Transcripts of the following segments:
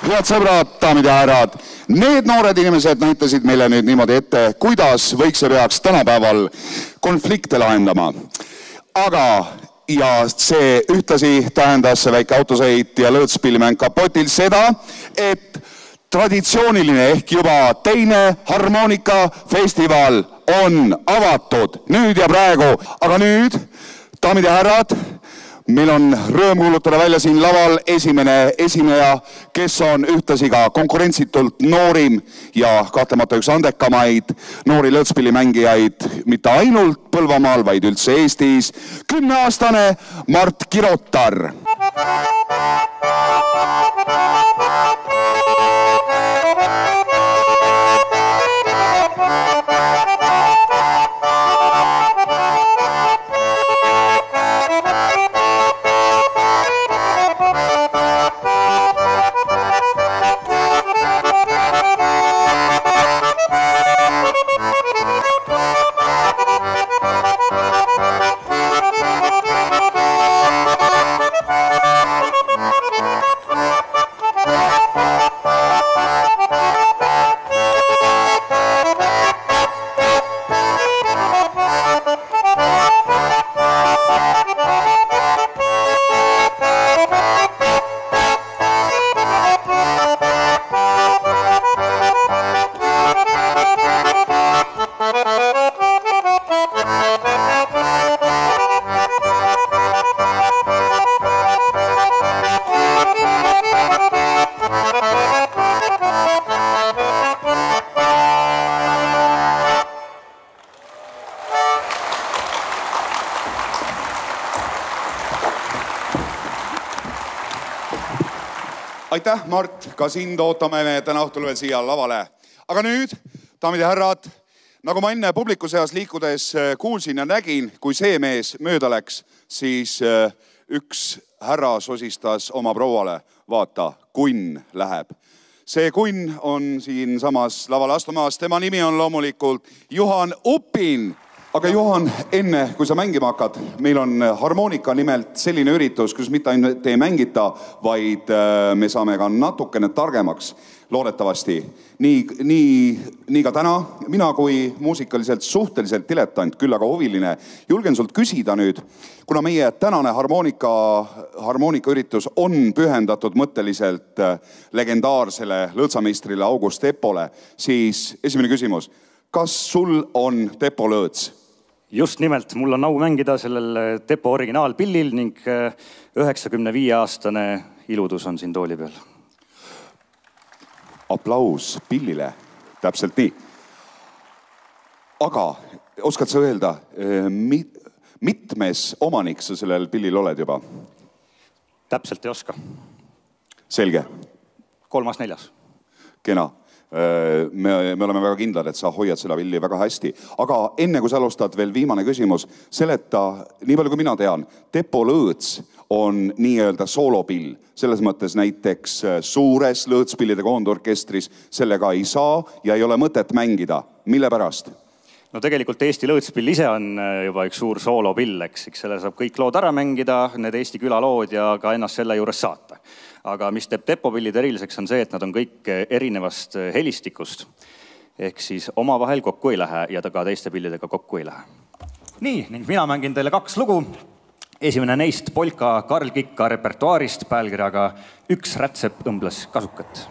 Head sõbrad, daamid ja härrad, need noored inimesed näitasid meile nüüd niimoodi ette, kuidas võiks ja peaks tänapäeval konflikte lahendama. Aga ja see ühtlasi tähendas see väike autosõit ja lõõtspillimäng kapotil seda, et traditsiooniline ehk juba teine harmoonikafestival on avatud nüüd ja praegu. Aga nüüd, daamid ja härrad, meil on rõõm kuulutada välja siin laval esimene esineja, kes on ühtlasi ka konkurentsitult noorim ja kahtlemata üks andekamaid noori lõõtspillimängijaid mitte ainult Põlvamaal, vaid üldse Eestis. 10-aastane Mart Kirotar. Aitäh, Mart, ka sind ootame me täna õhtul veel siia lavale. Aga nüüd, daamid ja härrad, nagu ma enne publiku seas liikudes kuulsin ja nägin, kui see mees mööda läks, siis üks härra sosistas oma prouale. Vaata, kunn läheb. See kunn on siin samas lavale astumas. Tema nimi on loomulikult Juhan Upin. Aga Juhan, enne kui sa mängima hakkad, meil on harmoonika nimelt selline üritus, kus mitte ainult ei mängita, vaid me saame ka natukene targemaks loodetavasti. Nii ka täna, mina kui muusikaliselt suhteliselt dilettant, küll aga huviline, julgen sult küsida nüüd, kuna meie tänane harmoonika üritus on pühendatud mõtteliselt legendaarsele lõõtsameistrile August Tepole, siis esimene küsimus, kas sul on Tepo lõõts? Just nimelt, mul on au mängida sellel Tepo originaalpillil ning 95-aastane iludus on siin tooli peal. Aplaus pillile, täpselt nii. Aga oskad sa öelda, mitmes omanik sa sellel pillil oled juba? Täpselt ei oska. Selge. 3., 4. Kena. Me oleme väga kindlad, et sa hoiad seda pilli väga hästi. Aga enne kui sa alustad veel viimane küsimus, seleta, nii palju kui mina tean, Tepo lõõts on nii-öelda soolopill. Selles mõttes näiteks suures lõõtspillide koondorkestris sellega ei saa ja ei ole mõtet mängida. Mille pärast? No tegelikult Eesti lõõtspill ise on juba üks suur soolopill, eks selle saab kõik lood ära mängida, need Eesti külalood ja ka ennast selle juures saata. Aga mis teeb Tepo-pillid eriliseks on see, et nad on kõik erinevast helistikust. Ehk siis omavahel kokku ei lähe ja ka teiste pillidega kokku ei lähe. Nii, ning mina mängin teile 2 lugu. Esimene neist Polka Karl Kikka repertuaarist pealkirjaga Üks rätsep õmbles kasukat.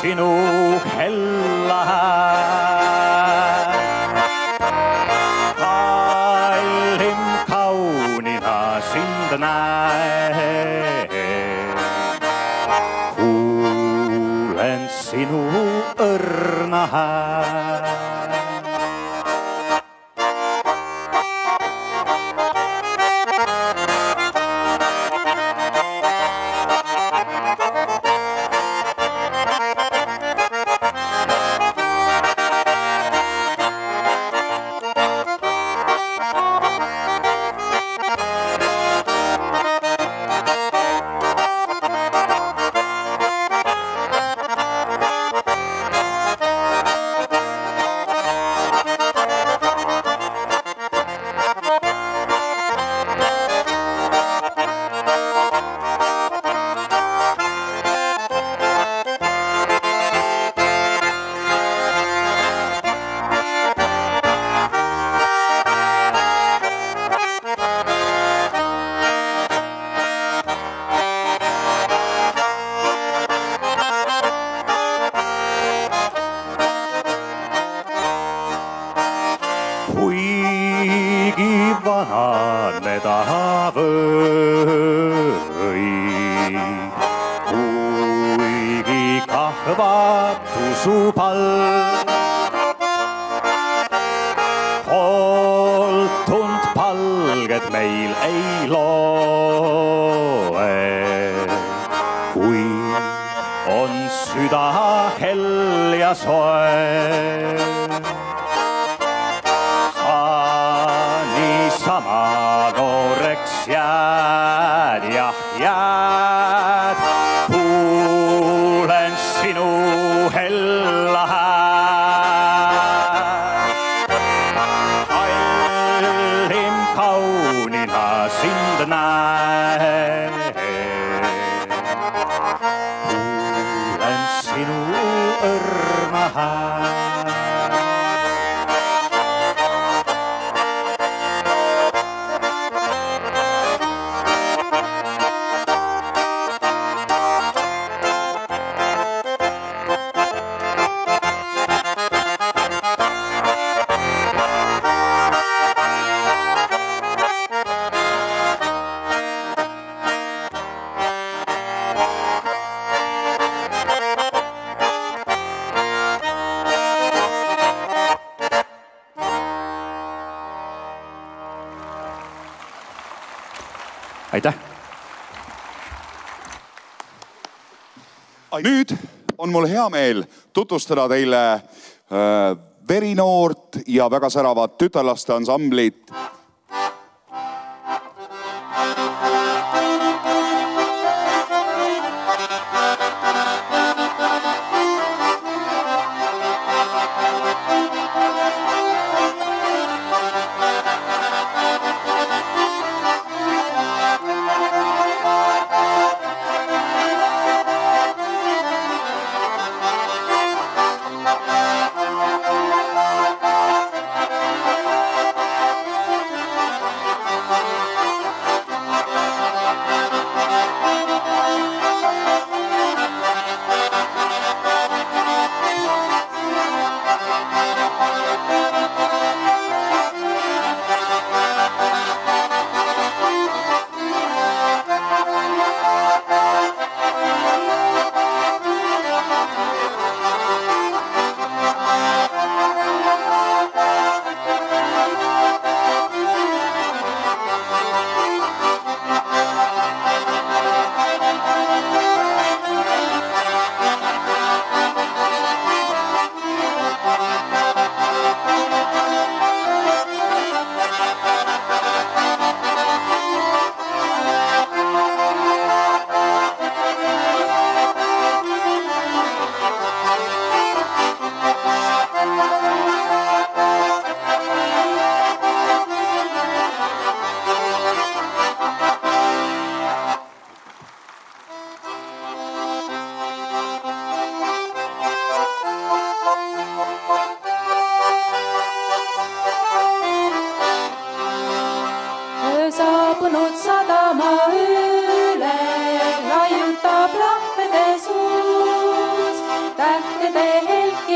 sinu hella häält. Kallim kaunina sind näen, kuulen sinu õrna häält. Kuigi vananeda või, kuigi kahvatu su pall, holtund palged meil ei loe, kui on süda hell ja soe. Sama nooreks jääd, jah jääd, kuulen sinu hella häält. Kallim kaunina sind näen, kuulen sinu õrna häält. Aitäh! Nüüd on mul hea meel tutvustada teile verinoort ja väga säravat tütarlaste ansamblit.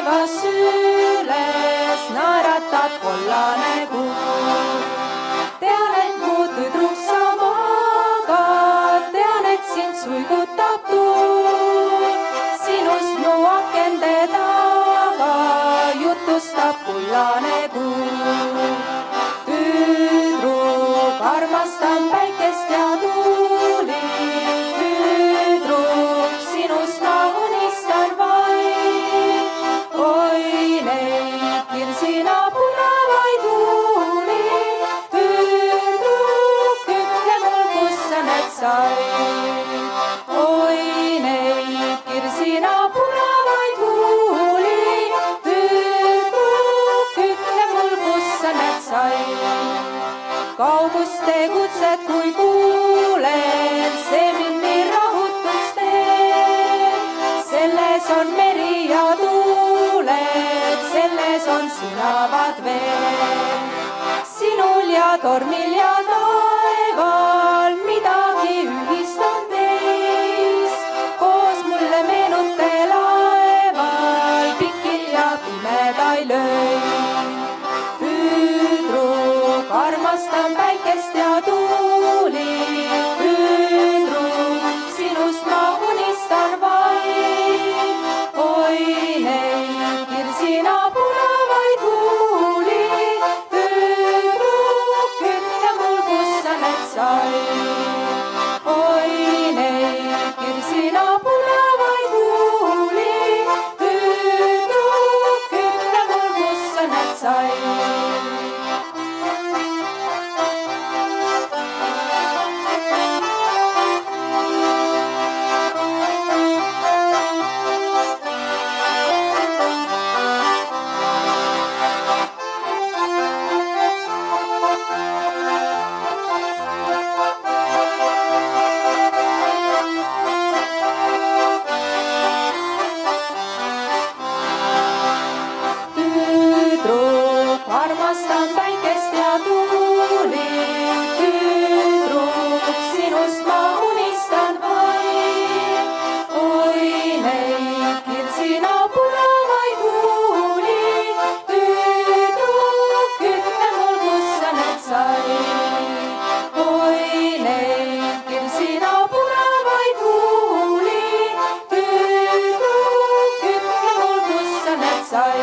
taivas üles naeratad kollane kuu. Tean, et mu tüdruk sa magad, tean, et sind suigutab tuul. Sinust mu akende taga jutustab kullane kuu. Tüdruk, armastan päikest ja tuuli. Tüdruk, sinust ma unistan vaid. Oi neid kirsina punavaid tuuli. Tüdruk, ütle mul, kus sa need said. Oi neid kirsina punavaid tuuli. Tüdruk, ütle mul, kus sa need said. Kauguste kutset kui kuulen, see mind nii rahutuks teeb. Selles on meri ja tuuled, selles on sünavad veel. Sinul ja tormil ja taeval midagi ühist on teis. Koos mulle meenute laeval pikil ja pimedai lööin. Tüdruk, armastan päikest ja tuuli. Tüdruk, sinust ma unistan vaid. Oi neid kirsina punavaid tuuli. Tüdruk, ütle mul, kus sa need said. Oi neid kirsina punavaid tuuli. Tüdruk, ütle mul, kus sa need said. Tüdruk, armastan päikest ja tuuli. Tüdruk, sinust ma unistan vaid. Oi neid kirsina punavaid tuuli. Tüdruk, ütle mul, kus sa need said. Oi neid kirsina punavaid tuuli. Tüdruk, ütle mul, kus sa need said.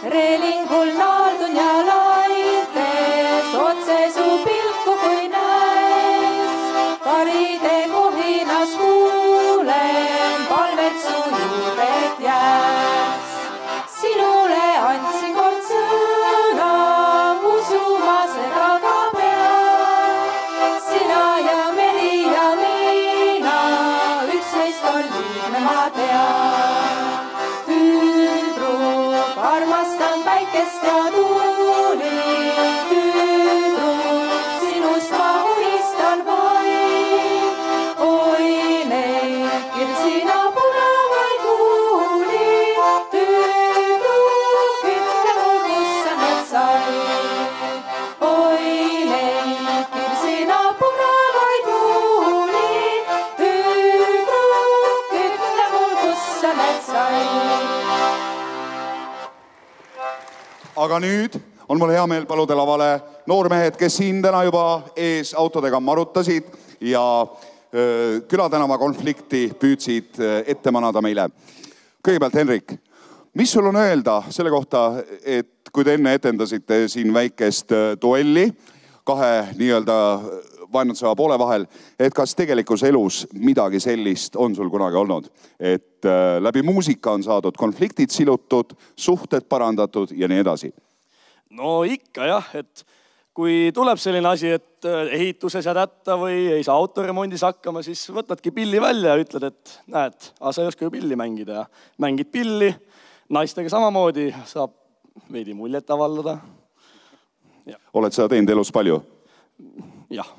Reelingul naaldun ja laites, otse su pilku kui näes. Karide kohinas kuulen, palvet su juured jääs. Sinule andsin kord sõna, usuma seda ka pean. Sina ja meri ja mina, üksteist on liigne ma tean. Tüdruk, armastan päikest ja tuuli. Tüdruk, sinust ma unistan vaid. Oi neid kirsina punavaid tuuli. Tüdruk, ütle mul, kus sa need said. Oi neid kirsina punavaid tuuli. Tüdruk, ütle mul, kus sa need said. aga nüüd on mul hea meel paluda lavale noormehed, kes siin täna juba ees autodega marutasid ja Külatänava konflikti püüdsid ette manada meile. Kõigepealt, Henrik, mis sul on öelda selle kohta, et kui te enne etendasite siin väikest duelli kahe nii-öelda vaenlatseva poole vahel, et kas tegelikus elus midagi sellist on sul kunagi olnud, et läbi muusika on saadud konfliktid silutud, suhted parandatud ja nii edasi? No ikka jah, et kui tuleb selline asi, et ehituses jääd hätta või ei saa autoremondis hakkama, siis võtadki pilli välja ja ütled, et näed, sa ei oska ju pilli mängida ja mängid pilli, naistega samamoodi saab veidi muljet avaldada. Ja. Oled sa teinud elus palju? Jah.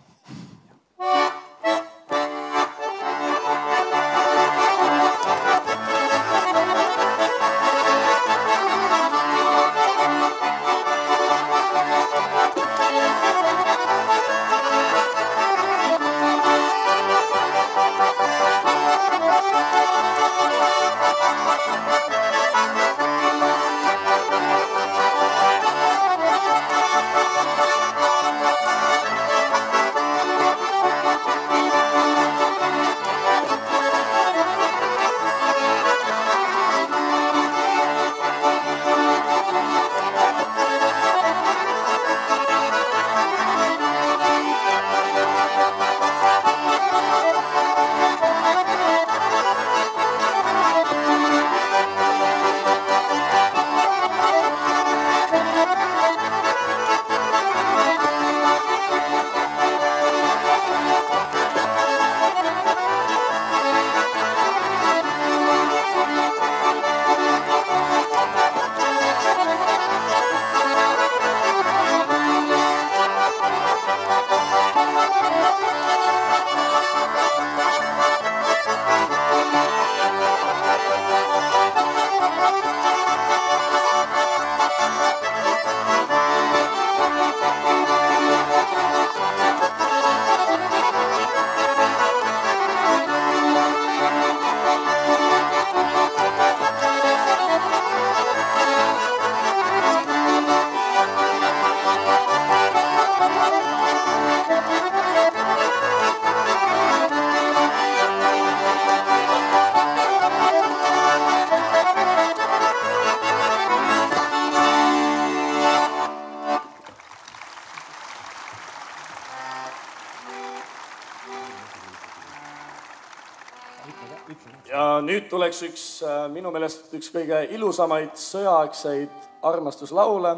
nüüd tuleks minu meelest üks kõige ilusamaid sõjaaegseid armastuslaule,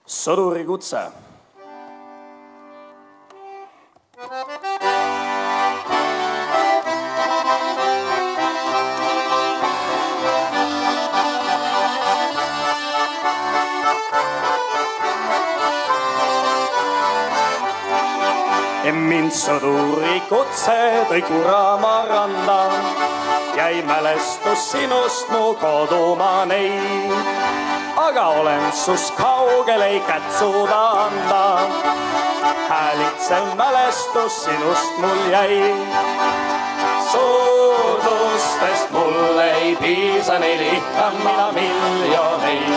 Sõduri kutse. Mind sõduri kutse tõi Kuramaa randa, jäi mälestus sinust mu kodumaa neid. Aga olen sust kaugel, ei kätsuda anda, häälitsev mälestus sinust mul jäi. Suudlustest mul ei piisa, neil ihkan mina miljoneid.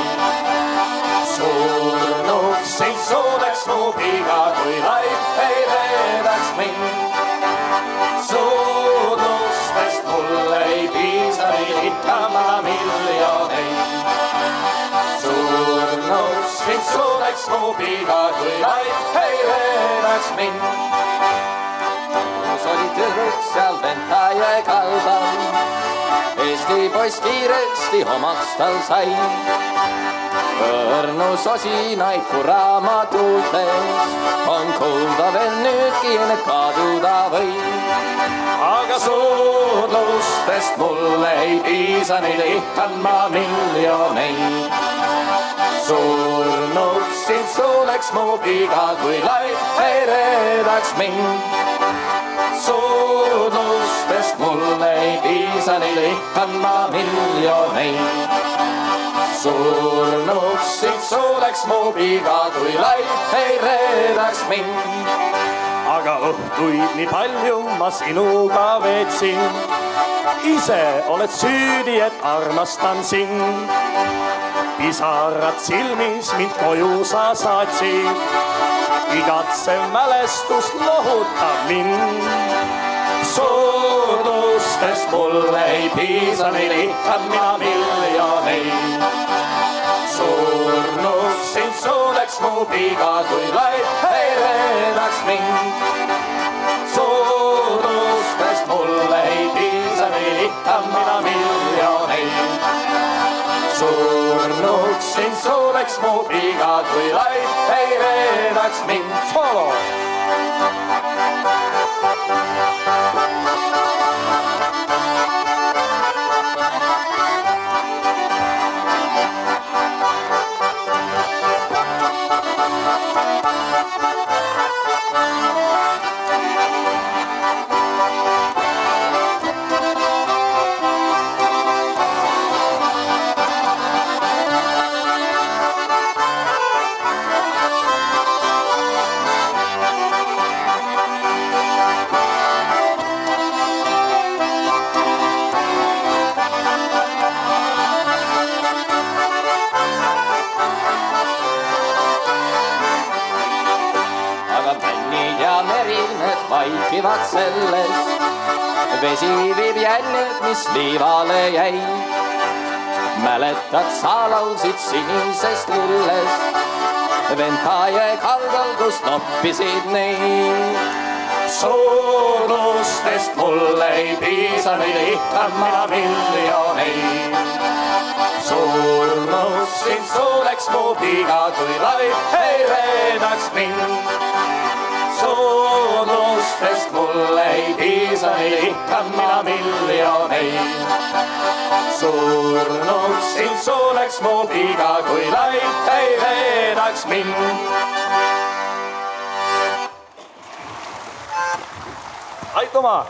Surnuks sind suudeks mu piga, kui laip ei veedaks mind. Suudlustest mul ei piisa, neil ihkan mina miljoneid. Surnuks sind suudeks mu piga, kui laip ei veedaks mind. Oli tüdruk seal Ventaje kaldal, Eesti poiss kiiresti omaks tal sai. Õrnus osinaid Kuramaa tuultes on kuulda veel nüüdki, need kaduda või. Aga suudlustest mulle ei piisa, neil ihkan ma miljoneid. Surnuks sind suudeks mu piga, kui laip ei reedaks mind. Suudlustest mulle ei piisa, neil ihkan ma miljoneid. Surnuks sind suudeks mu piga, kui laip ei reedaks mind. Aga õhtuid nii palju ma sinuga veetsin, ise oled süüdi, et armastan sind. Pisarad silmis mind koju sa saatsid, igatsev mälestus lohutab mind. Suudlustest mulle ei piisa, neil ihkan mina miljoneid. Surnuks sind suudeks mu piga, kui laip ei reedaks mind. Suudlustest mulle ei piisa, neil ihkan mina miljoneid. Surnuks sind suudeks mu piga, kui laip ei reedaks mind. Soolo! Vaikivad sellest, vesi viib jäljed, mis liivale jäi. Mäletad sa laulsid sinisest lillest, Ventaje kaldal, kus noppisid neid. Suudlustest mulle ei piisa, neil ihkan ma miljoneid. Surnuks sind suudeks mu piga, kui laip ei reedaks mind. Suudlustest mulle ei piisa, neil ihkan mina miljoneid. Surnuks sind suudeks mu piga, kui laip ei reedaks mind. Aitüma!